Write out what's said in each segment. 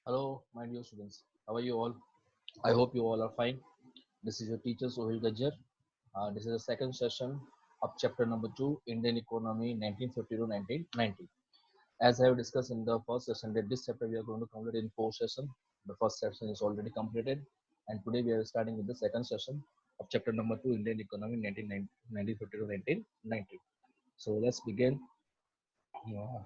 Hello, my dear students. How are you all? I hope you all are fine. This is your teacher Sohil Gajjar. This is the second session of chapter number 2, Indian Economy 1950 to 1990. As I have discussed in the first session, that this chapter we are going to complete in four sessions. The first session is already completed, and today we are starting with the second session of chapter number 2, Indian Economy 1950 to 1990. So let's begin. Yeah.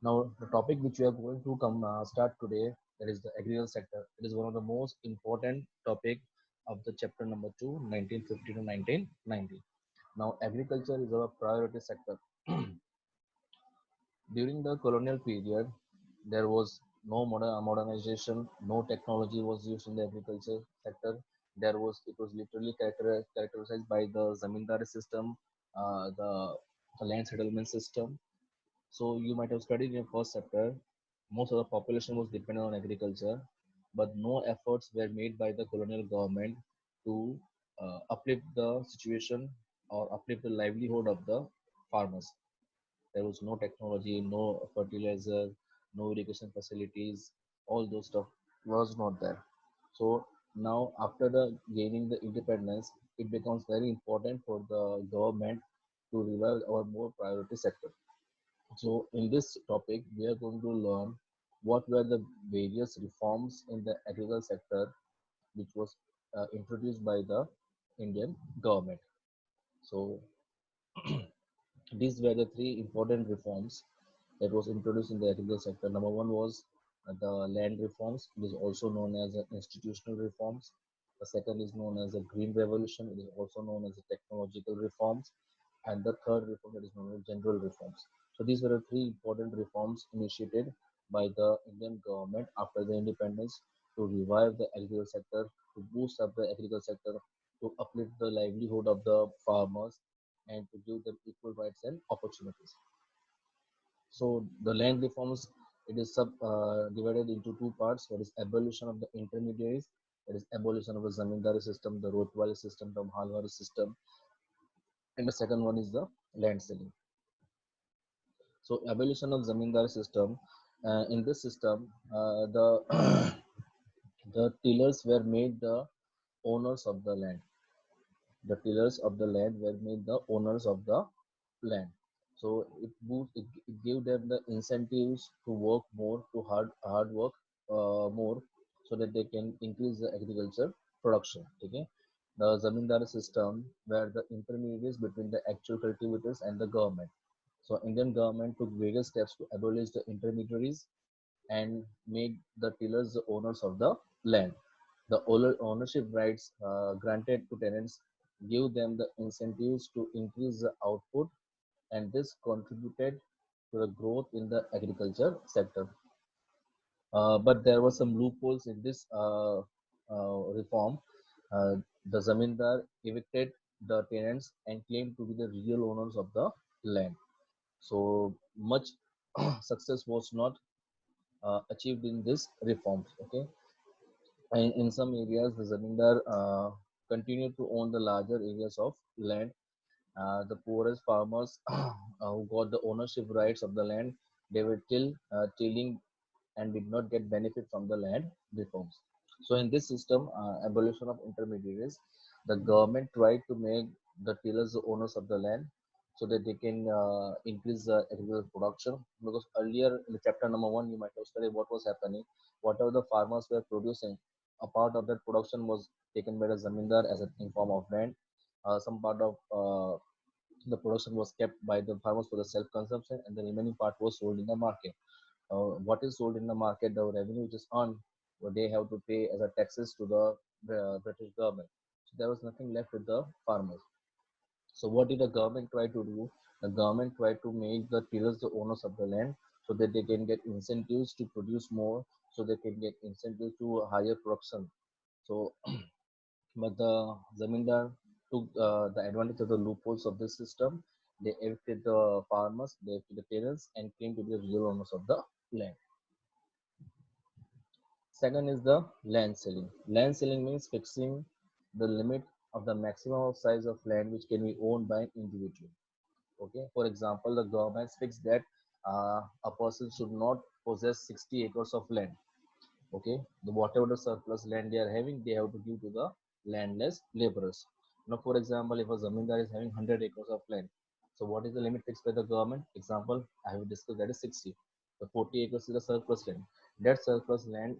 Now, the topic which we are going to start today, that is the agriculture sector. It is one of the most important topic of the chapter number 2, 1950 to 1990. Now, agriculture is our priority sector. During the colonial period, there was no modernization, no technology was used in the agriculture sector. It was literally characterized by the zamindari system, the land settlement system. So you might have studied in first chapter, most of the population was dependent on agriculture, but no efforts were made by the colonial government to uplift the situation or uplift the livelihood of the farmers. There was no technology, no fertilizer, no irrigation facilities, all those stuff was not there. So now after the gaining the independence, it becomes very important for the government to revive our more priority sector. So in this topic, we are going to learn what were the various reforms in the agricultural sector which was introduced by the Indian government. So these were the three important reforms that was introduced in the agricultural sector. Number one was the land reforms. It is also known as institutional reforms. The second is known as the Green Revolution. It is also known as the technological reforms. And the third reform that is known as general reforms. So these were the three important reforms initiated by the Indian government after the independence to revive the agricultural sector, to boost up the agricultural sector, to uplift the livelihood of the farmers, and to give them equal rights and opportunities. So the land reforms, it is divided into two parts. That is abolition of the intermediaries, that is abolition of the zamindari system, the rotwali system, the malwari system, and the second one is the land selling. So abolition of zamindar system. In this system, the the tillers were made the owners of the land. The tillers of the land were made the owners of the land. So it gave them the incentives to work more, to hard work more, so that they can increase the agriculture production. Okay. The zamindar system were the intermediaries between the actual cultivators and the government. So Indian government took various steps to abolish the intermediaries and make the tillers the owners of the land. The ownership rights granted to tenants give them the incentives to increase the output, and this contributed to the growth in the agriculture sector. But there were some loopholes in this reform. Uh, the zamindar evicted the tenants and claimed to be the real owners of the land. So much success was not achieved in this reforms. Okay, and in some areas, the zamindar continued to own the larger areas of land. The poorest farmers who got the ownership rights of the land, they were tilling and did not get benefit from the land reforms. So in this system, abolition of intermediaries, the government tried to make the tillers the owners of the land so that they can increase the agricultural production. Because earlier in the chapter number one, you might have studied what was happening. Whatever the farmers were producing, a part of that production was taken by the zamindar as a in form of rent. Some part of the production was kept by the farmers for the self-consumption, and the remaining part was sold in the market. What is sold in the market, the revenue which is earned, what they have to pay as a taxes to the British government. So there was nothing left with the farmers. So what did the government try to do? The government tried to make the tillers the owners of the land so that they can get incentives to produce more, so they can get incentives to higher production. So, but the zamindar took the advantage of the loopholes of this system. They evicted the farmers, they evicted the tenants, and came to be the real owners of the land. Second is the land ceiling. Land ceiling means fixing the limit of the maximum size of land which can be owned by an individual. Okay, for example, the government fixed that a person should not possess 60 acres of land. Okay, the whatever the surplus land they are having, they have to give to the landless laborers. Now, for example, if a zamindar is having 100 acres of land, so what is the limit fixed by the government? Example, I have discussed, that is 60. The 40 acres is the surplus land. That surplus land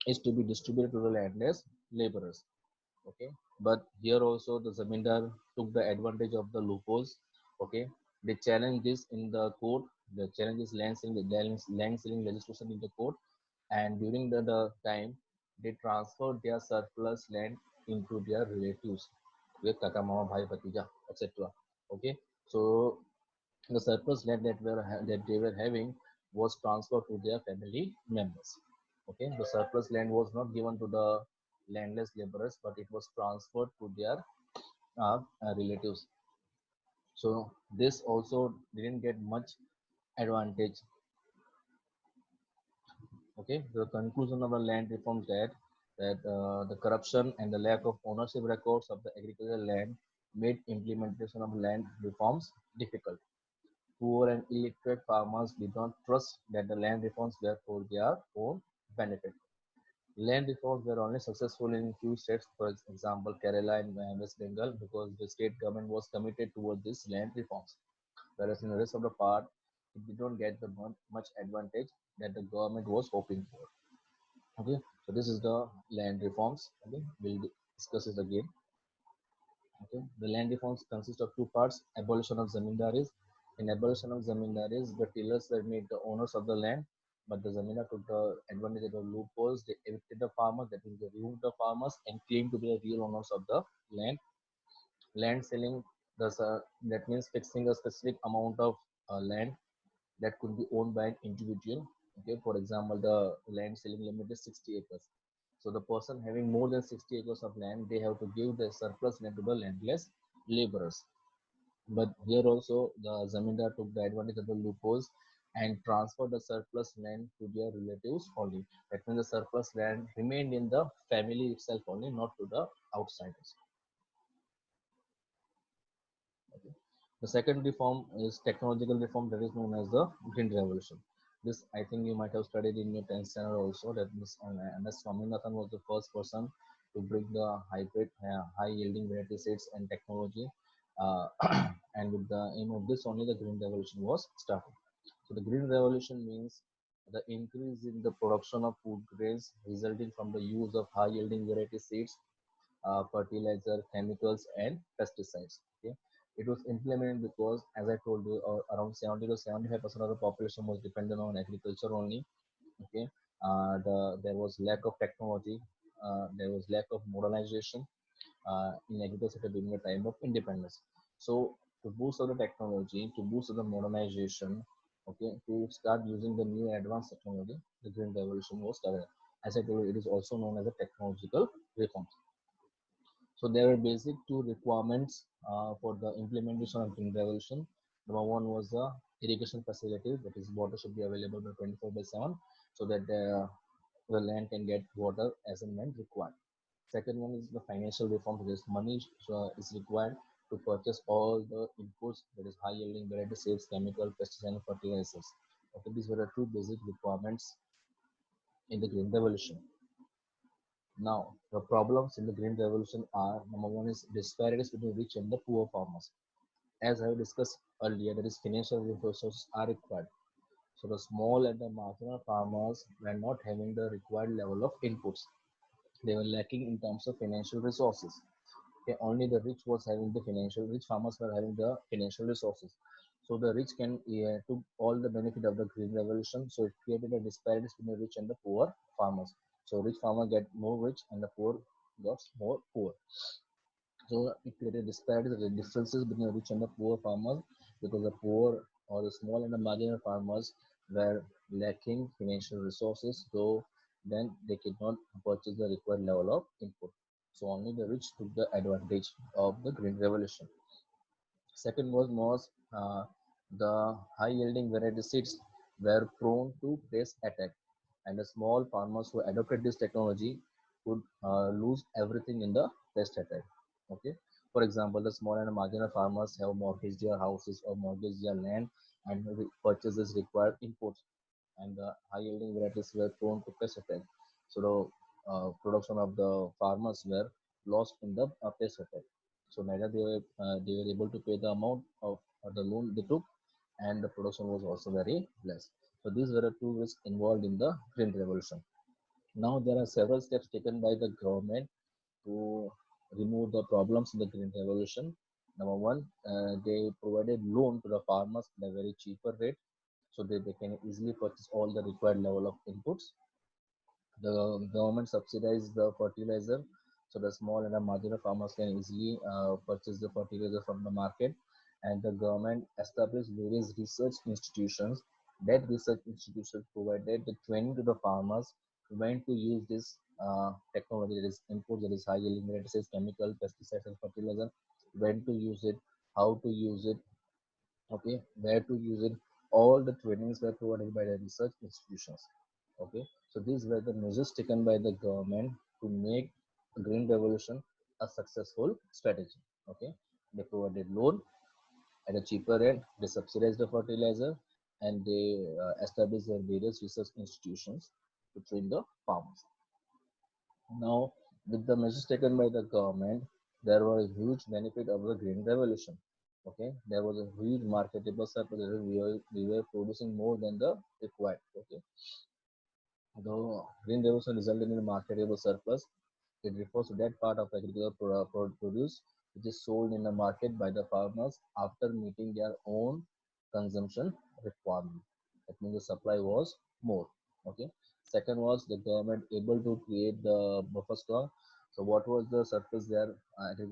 is to be distributed to the landless laborers. Okay, but here also the zamindar took the advantage of the loopholes. Okay, they challenged this in the court. The challenge is land selling legislation in the court, and during the time they transferred their surplus land into their relatives, with kaka mama bhai bhatija, etc. Okay, so the surplus land that they were having was transferred to their family members. Okay, the surplus land was not given to the landless laborers, but it was transferred to their relatives. So this also didn't get much advantage. Okay, the conclusion of the land reforms that the corruption and the lack of ownership records of the agricultural land made implementation of land reforms difficult. Poor and illiterate farmers did not trust that the land reforms were for their own benefit. Land reforms were only successful in few states, for example, Kerala and West Bengal, because the state government was committed towards these land reforms. Whereas in the rest of the part, it did not get the much advantage that the government was hoping for. Okay, so this is the land reforms. Okay, we'll discuss it again. Okay, the land reforms consist of two parts: abolition of zamindaris. In abolition of zamindaris, the tillers were made the owners of the land, but the zamindar took the advantage of the loopholes. They evicted the farmers, that is, they removed the farmers and claimed to be the real owners of the land. Land selling, that means fixing a specific amount of land that could be owned by an individual. Okay, for example, the land selling limit is 60 acres. So the person having more than 60 acres of land, they have to give the surplus land to the landless laborers. But here also the zamindar took the advantage of the loopholes and transferred the surplus land to their relatives only. That means the surplus land remained in the family itself only, not to the outsiders. Okay. The second reform is technological reform, that is known as the Green Revolution. This I think you might have studied in your 10th standard also. That MS Swaminathan was the first person to bring the hybrid, high yielding variety seeds and technology. Uh, and with the aim of this only, the Green Revolution was started. So the Green Revolution means the increase in the production of food grains resulting from the use of high yielding variety seeds, fertilizer, chemicals, and pesticides. Okay, it was implemented because, as I told you, around 70 to 75% of the population was dependent on agriculture only. Okay, there was lack of technology, there was lack of modernization in agriculture during the time of independence. So, to boost the technology, to boost the modernization, okay, to start using the new advanced technology, the Green Revolution was started. As I told you, it is also known as a technological reform. So there were basic two requirements for the implementation of Green Revolution. Number one was the irrigation facility, that is, water should be available 24 by 7, so that the land can get water as and when required. Second one is the financial reform, that is, money is required to purchase all the inputs, that is, high yielding variety seeds, chemical, pesticides, and fertilizers. Okay, these were the two basic requirements in the Green Revolution. Now, the problems in the Green Revolution are: number one is disparities between rich and the poor farmers. As I discussed earlier, that is, financial resources are required. So the small and the marginal farmers were not having the required level of inputs. They were lacking in terms of financial resources. Okay, only the rich farmers were having the financial resources. So the rich can took all the benefit of the Green Revolution. So it created a disparities between the rich and the poor farmers. So rich farmer get more rich and the poor got more poor. So it created disparities, the differences between the rich and the poor farmers, because the poor or the small and the marginal farmers were lacking financial resources, so then they could not purchase the required level of input. So only the rich took the advantage of the Green Revolution. Second was most the high yielding variety seeds were prone to pest attack, and the small farmers who adopted this technology could lose everything in the pest attack. Okay, for example, the small and marginal farmers have mortgaged their houses or mortgaged their land and purchases required inputs, and the high yielding varieties were prone to pest attack. So the production of the farmers were lost in the pest attack. So neither they were able to pay the amount of the loan they took, and the production was also very less. So these were the two risks involved in the green revolution. Now there are several steps taken by the government to remove the problems in the green revolution. Number one, they provided loan to the farmers at a very cheaper rate, so that they can easily purchase all the required level of inputs. The government subsidized the fertilizer, so the small and the marginal farmers can easily purchase the fertilizer from the market. And the government established various research institutions. That research institutions provided the training to the farmers when to use this technology, that is input, that is high yielding, that is chemical, pesticides, and fertilizer, when to use it, how to use it, okay, where to use it. All the trainings were provided by the research institutions. Okay, so these were the measures taken by the government to make the green revolution a successful strategy. Okay, they provided loan at a cheaper rate, they subsidized the fertilizer, and they established their various research institutions to train the farmers. Now, with the measures taken by the government, there was a huge benefit of the green revolution. Okay, there was a huge marketable surplus. We were producing more than the required. Okay, the green revolution resulted in a marketable surplus. It refers to that part of agricultural produce which is sold in the market by the farmers after meeting their own consumption requirement. That means the supply was more. Okay. Second was the government able to create the buffer stock. So what was the surplus there?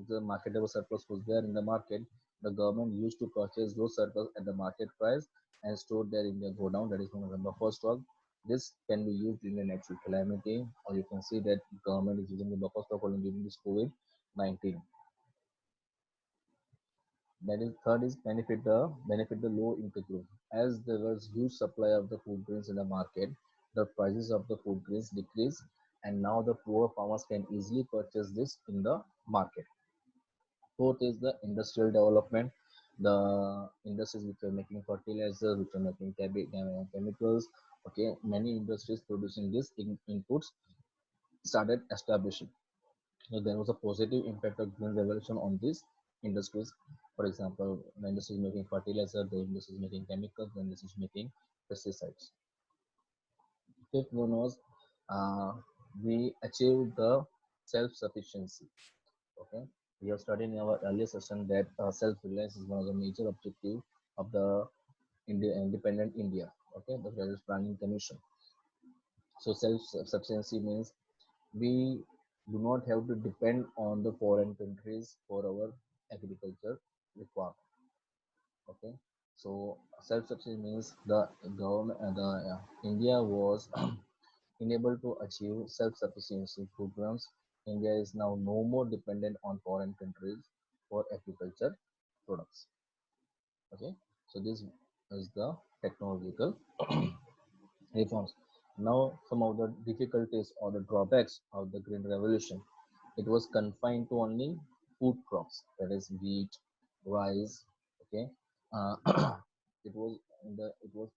The marketable surplus was there in the market. The government used to purchase those surplus at the market price and store there in their godown. That is known as a buffer stock. This can be used in a natural calamity, or you can see that government is using the buffer stock only during this COVID-19. That is third is benefit the low income group. As there was huge supply of the food grains in the market, the prices of the food grains decrease, and now the poor farmers can easily purchase this in the market. Fourth is the industrial development. The industries which are making fertilizers, which are making chemicals, okay, many industries producing these inputs started establishing. So there was a positive impact of green revolution on these industries. For example, the industry is making fertilizer, the industry is making chemicals, the industry is making pesticides. Fifth one was uh, we achieved the self-sufficiency. Okay, we have studied in our earlier session that self-reliance is one of the major objectives of the independent India. Okay, the Graduate Planning Commission. So self-sufficiency means we do not have to depend on the foreign countries for our agriculture requirement. Okay, so self-sufficiency means the government, India was enabled to achieve self-sufficiency programs. India is now no more dependent on foreign countries for agriculture products. Okay, so this is the technological reforms. Now, some of the difficulties or the drawbacks of the Green Revolution. It was confined to only food crops, that is wheat, rice. Okay, uh, it was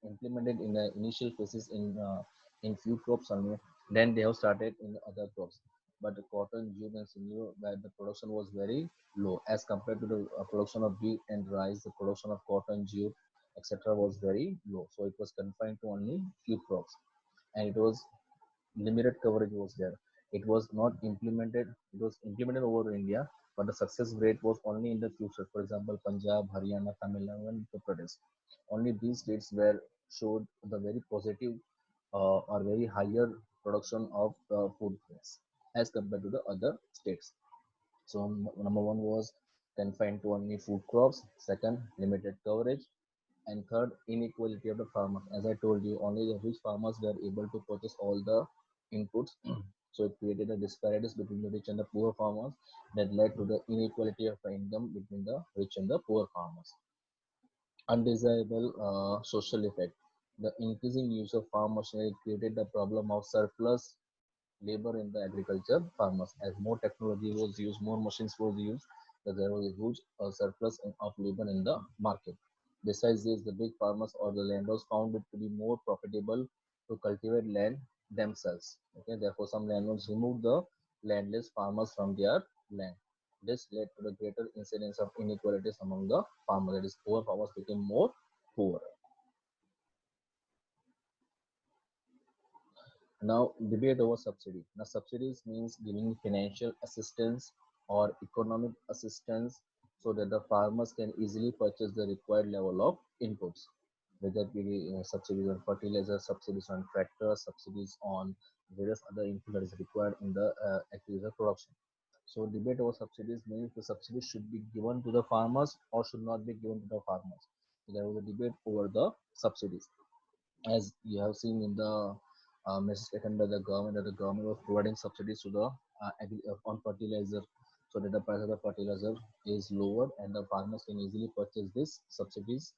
implemented in the initial phases in few crops only. Then they have started in the other crops. But the cotton, jute, and sinew, where the production was very low as compared to the production of wheat and rice, the production of cotton, jute, etc., was very low. So it was confined to only few crops, and it was limited coverage was there. It was not implemented. It was implemented over India, but the success rate was only in the few states. For example, Punjab, Haryana, Tamil Nadu, and Uttar Pradesh. Only these states were showed the very positive or very higher production of food grains as compared to the other states. So number one was confined to only food crops. Second, limited coverage. And third, inequality of the farmers. As I told you, only the rich farmers were able to purchase all the inputs. So it created a disparities between the rich and the poor farmers that led to the inequality of the income between the rich and the poor farmers. Undesirable social effect. The increasing use of farm machinery created the problem of surplus labor in the agriculture farmers. As more technology was used, more machines were used, that there was a huge surplus of labor in the market. Besides this, the big farmers or the landlords found it to be more profitable to cultivate land themselves. Okay, therefore, some landlords removed the landless farmers from their land. This led to the greater incidence of inequalities among the farmers. That is, poor farmers became more poor. Now, debate over subsidy. Now, subsidies means giving financial assistance or economic assistance so that the farmers can easily purchase the required level of inputs, whether it be subsidies on fertilizer, subsidies on tractors, subsidies on various other inputs that is required in the agricultural production. So, debate over subsidies means the subsidies should be given to the farmers or should not be given to the farmers. So, there was a debate over the subsidies, as you have seen in the message taken by the government, that the government was providing subsidies to the on fertilizer, so that the price of the fertilizer is lower and the farmers can easily purchase this subsidies,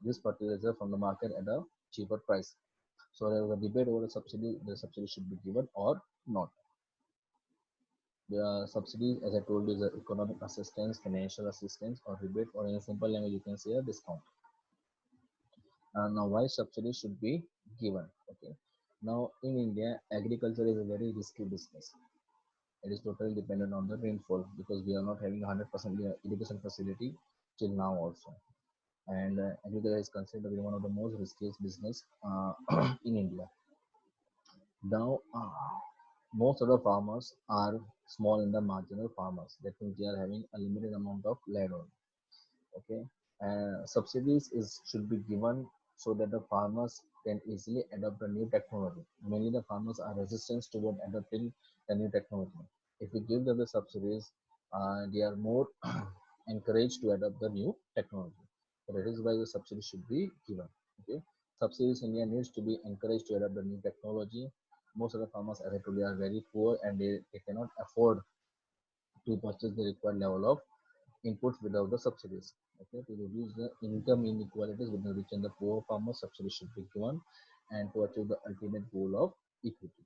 this fertilizer from the market at a cheaper price. So there was a debate over the subsidy should be given or not. The subsidy, as I told you, is a economic assistance, financial assistance, or rebate, or in a simple language, you can say a discount. Now, why subsidies should be given? Okay. Now, in India, agriculture is a very risky business. It is totally dependent on the rainfall because we are not having 100% irrigation facility till now also. And agriculture is considered to be one of the most riskiest business in India. Now, most of the farmers are small and the marginal farmers. That means they are having a limited amount of land only. Okay, subsidies is should be given so that the farmers can easily adopt the new technology. Mainly the farmers are resistant toward adopting the new technology. If we give them the subsidies, they are more encouraged to adopt the new technology. So that is why the subsidy should be given. Okay, subsidies in India needs to be encouraged to adopt the new technology. Most of the farmers, as I told you, are very poor and they cannot afford to purchase the required level of inputs without the subsidies. Okay, to reduce the income inequalities between the rich and the poor farmers, subsidies should be given, and to achieve the ultimate goal of equity.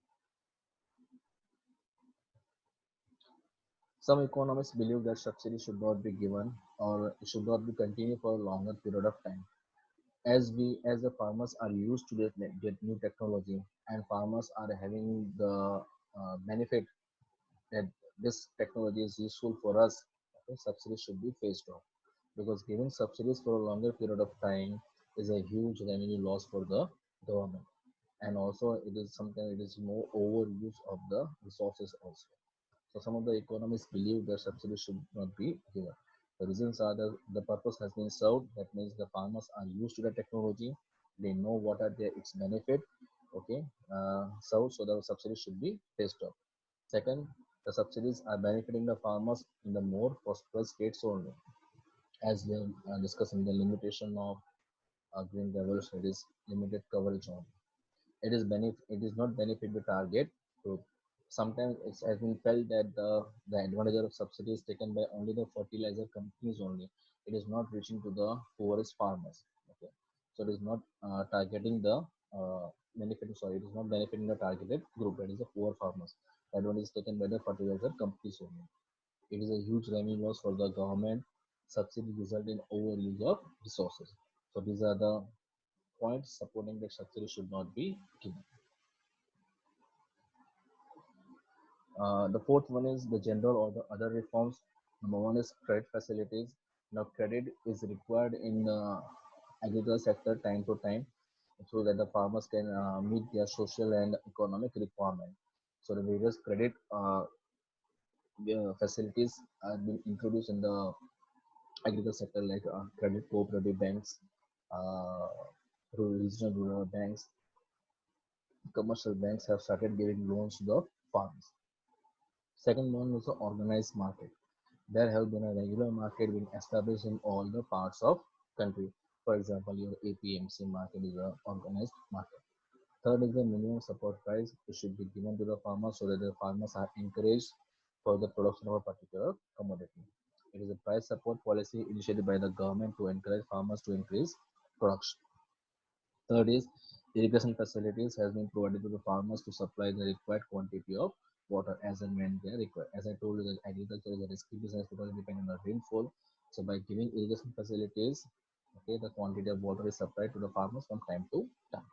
Some economists believe that subsidies should not be given or should not be continued for a longer period of time. As the farmers are used to that new technology and farmers are having the benefit that this technology is useful for us, okay, subsidies should be phased off, because giving subsidies for a longer period of time is a huge revenue loss for the government, and also it is more overuse of the resources also. So some of the economists believe that subsidies should not be given. The reasons are that the purpose has been served. That means the farmers are used to the technology. They know what are its benefit. Okay, so the subsidies should be phased off. Second, the subsidies are benefiting the farmers in the more prosperous states only, as we are discussing the limitation of green levels. It is limited coverage only. It is not benefit the target group. Sometimes it has been felt that the advantage of subsidy is taken by only the fertilizer companies only. It is not reaching to the poorest farmers. Okay, so it is not targeting the benefit. Sorry, it is not benefiting the targeted group. That is the poor farmers. The advantage is taken by the fertilizer companies only. It is a huge revenue loss for the government. Subsidy result in overuse of resources. So these are the points supporting that subsidy should not be given. The fourth one is the general or the other reforms. Number one is credit facilities. Now, credit is required in agriculture sector time to time so that the farmers can meet their social and economic requirement. So the various credit facilities are being introduced in the agriculture sector, like credit cooperative banks, uh, regional rural banks, commercial banks have started giving loans to the farmers. Second one is the organized market. There have been a regular market being established in all the parts of country. For example, your APMC market is an organized market. Third is the minimum support price. It should be given to the farmers so that the farmers are encouraged for the production of a particular commodity. It is a price support policy initiated by the government to encourage farmers to increase production. Third is irrigation facilities has been provided to the farmers to supply the required quantity of water as and when they are required. As I told you, that agriculture is a risky business because it depends on the rainfall. So by giving irrigation facilities, okay, the quantity of water is supplied to the farmers from time to time.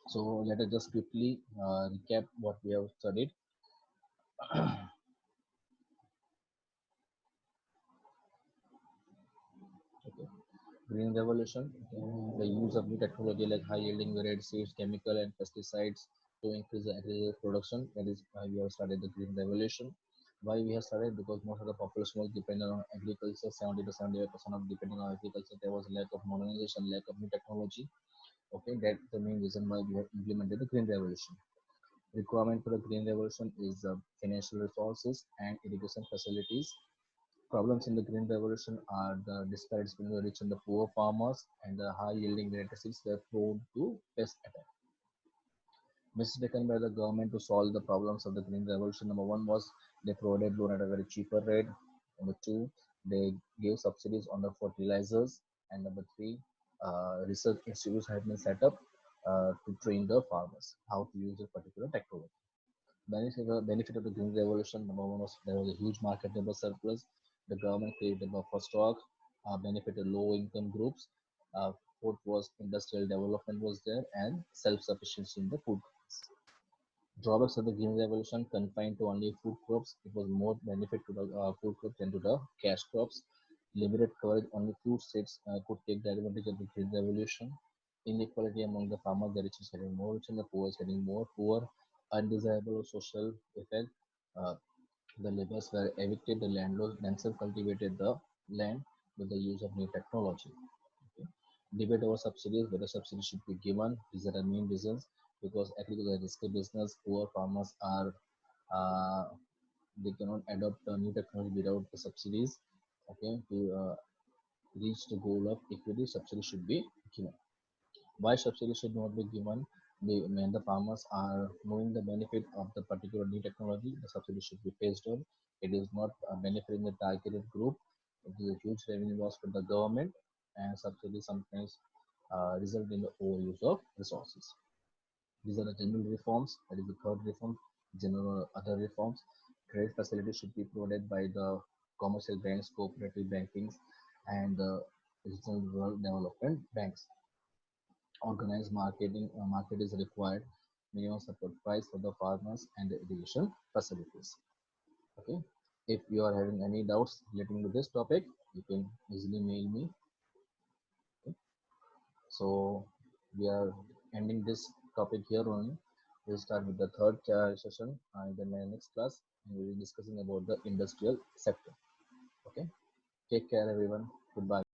So let us just quickly recap what we have studied. Okay. Green revolution, the use of new technology like high yielding varied seeds, chemical and pesticides to increase the agricultural production. That is why we have started the green revolution. Why we have started? Because most of the population was dependent on agriculture. 70 to 75% of depending on agriculture. There was lack of modernization, lack of new technology. Okay, that's the main reason why we have implemented the green revolution. Requirement for the green revolution is financial resources and irrigation facilities. Problems in the green revolution are the disparities between the rich and the poor farmers, and the high yielding varieties were prone to pest attack. Measures taken by the government to solve the problems of the green revolution. Number one was they provided loan at a very cheaper rate. Number two, they gave subsidies on the fertilizers. And number three, research institutes have been set up to train the farmers how to use a particular technology. Benefit of the green revolution, number one was there was a huge marketable surplus. The government created a buffer stock, benefited low income groups. Fourth was industrial development was there and self-sufficiency in the food. Drawbacks of the green revolution confined to only food crops. It was more benefit to the food crops than to the cash crops. Limited coverage, only few states could take the advantage of the green revolution. Inequality among the farmers, the rich is getting more rich and the poor is getting more poor. Undesirable social effect. Uh, the laborers were evicted, the landlords themselves cultivated the land with the use of new technology. Okay. Debate over subsidies, whether subsidies should be given. These are the main reasons because agriculture is a risky business. Poor farmers are they cannot adopt new technology without the subsidies. Okay, to reach the goal of equity, subsidy should be given. Why subsidy should not be given? When the farmers are knowing the benefit of the particular new technology, the subsidy should be phased on. It is not benefiting the targeted group. It is a huge revenue loss for the government, and subsidy sometimes result in the overuse of resources. These are the general reforms. That is the third reform. General other reforms. Credit facilities should be provided by the commercial banks, cooperative bankings, and the regional rural development banks. Organized market is required. Minimum support price for the farmers and the irrigation facilities. Okay. If you are having any doubts relating to this topic, you can easily mail me. Okay. So we are ending this topic here only. We'll start with the third session in the next class, and we'll be discussing about the industrial sector. Okay. Take care, everyone. Goodbye.